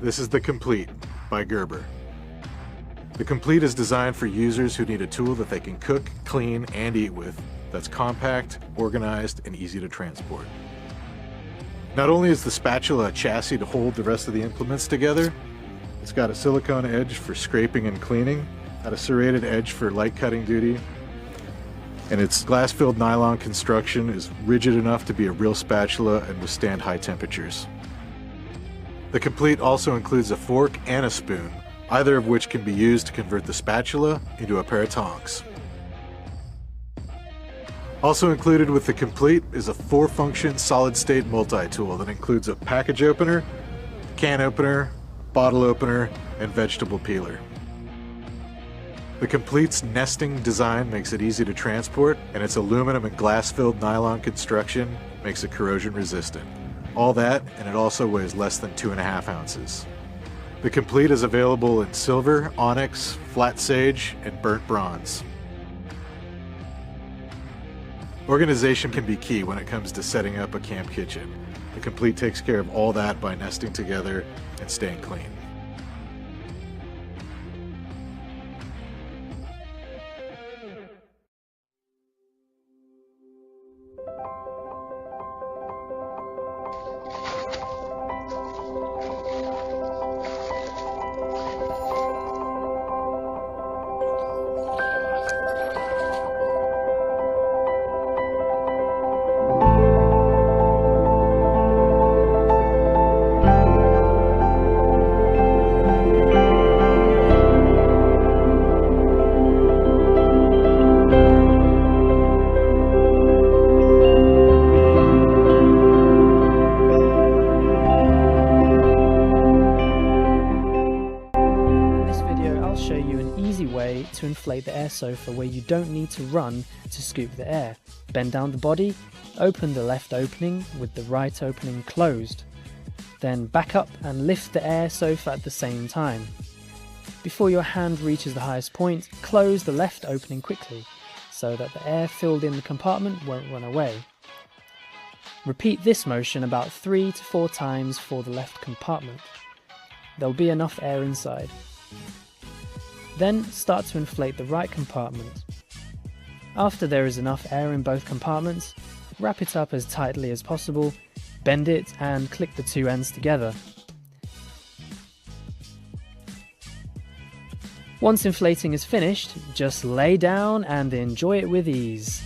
This is the ComplEAT by Gerber. The ComplEAT is designed for users who need a tool that they can cook, clean, and eat with that's compact, organized, and easy to transport. Not only is the spatula a chassis to hold the rest of the implements together, it's got a silicone edge for scraping and cleaning, got a serrated edge for light cutting duty, and its glass-filled nylon construction is rigid enough to be a real spatula and withstand high temperatures. The ComplEAT also includes a fork and a spoon, either of which can be used to convert the spatula into a pair of tongs. Also included with the ComplEAT is a 4-function solid-state multi-tool that includes a package opener, can opener, bottle opener, and vegetable peeler. The ComplEAT's nesting design makes it easy to transport, and its aluminum and glass-filled nylon construction makes it corrosion resistant. All that, and it also weighs less than 2.5 ounces. The ComplEAT is available in silver, onyx, flat sage, and burnt bronze. Organization can be key when it comes to setting up a camp kitchen. The ComplEAT takes care of all that by nesting together and staying clean. To inflate the air sofa where you don't need to run to scoop the air. Bend down the body, open the left opening with the right opening closed. Then back up and lift the air sofa at the same time. Before your hand reaches the highest point, close the left opening quickly so that the air filled in the compartment won't run away. Repeat this motion about 3 to 4 times for the left compartment. There'll be enough air inside. Then start to inflate the right compartment. After there is enough air in both compartments, wrap it up as tightly as possible, bend it and click the 2 ends together. Once inflating is finished, just lay down and enjoy it with ease.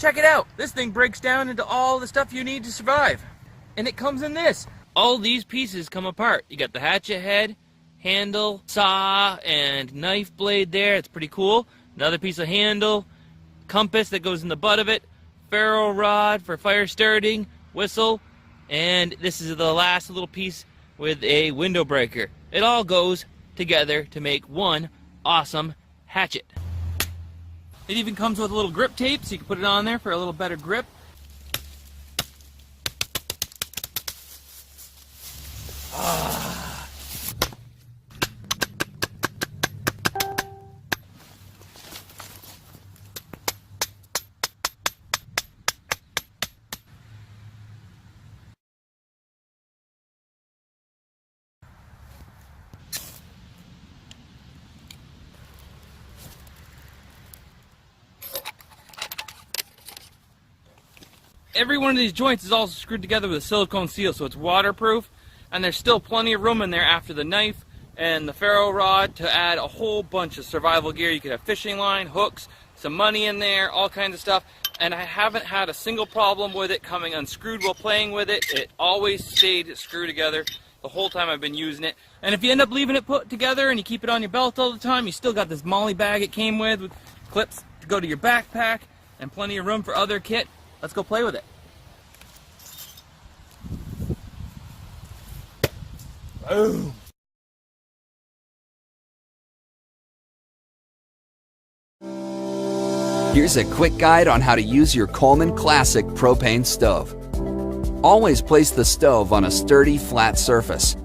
Check it out. This thing breaks down into all the stuff you need to survive. And it comes in this. All these pieces come apart. You got the hatchet head, handle, saw, and knife blade there. It's pretty cool. Another piece of handle, compass that goes in the butt of it, ferro rod for fire starting, whistle, and this is the last little piece with a window breaker. It all goes together to make one awesome hatchet. It even comes with a little grip tape, so you can put it on there for a little better grip. Every one of these joints is also screwed together with a silicone seal, so it's waterproof, and there's still plenty of room in there after the knife and the ferro rod to add a whole bunch of survival gear. You could have fishing line, hooks, some money in there, all kinds of stuff, and I haven't had a single problem with it coming unscrewed while playing with it. It always stayed screwed together the whole time I've been using it. And if you end up leaving it put together and you keep it on your belt all the time, you still got this molly bag it came with clips to go to your backpack and plenty of room for other kit. Let's go play with it. Boom. Here's a quick guide on how to use your Coleman Classic propane stove. Always place the stove on a sturdy, flat surface.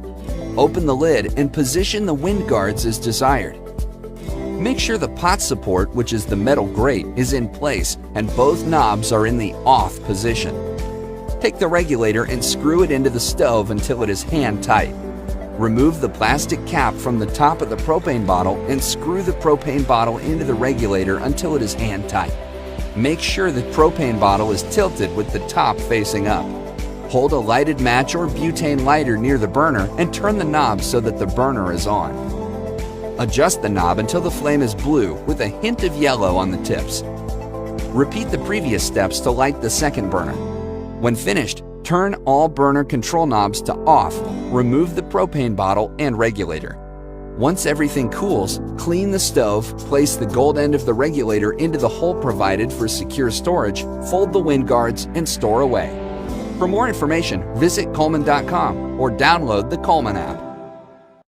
Open the lid and position the wind guards as desired. Make sure the pot support, which is the metal grate, is in place and both knobs are in the off position. Take the regulator and screw it into the stove until it is hand tight. Remove the plastic cap from the top of the propane bottle and screw the propane bottle into the regulator until it is hand tight. Make sure the propane bottle is tilted with the top facing up. Hold a lighted match or butane lighter near the burner and turn the knob so that the burner is on. Adjust the knob until the flame is blue with a hint of yellow on the tips. Repeat the previous steps to light the second burner. When finished, turn all burner control knobs to off, remove the propane bottle and regulator. Once everything cools, clean the stove, place the gold end of the regulator into the hole provided for secure storage, fold the wind guards, and store away. For more information, visit Coleman.com or download the Coleman app.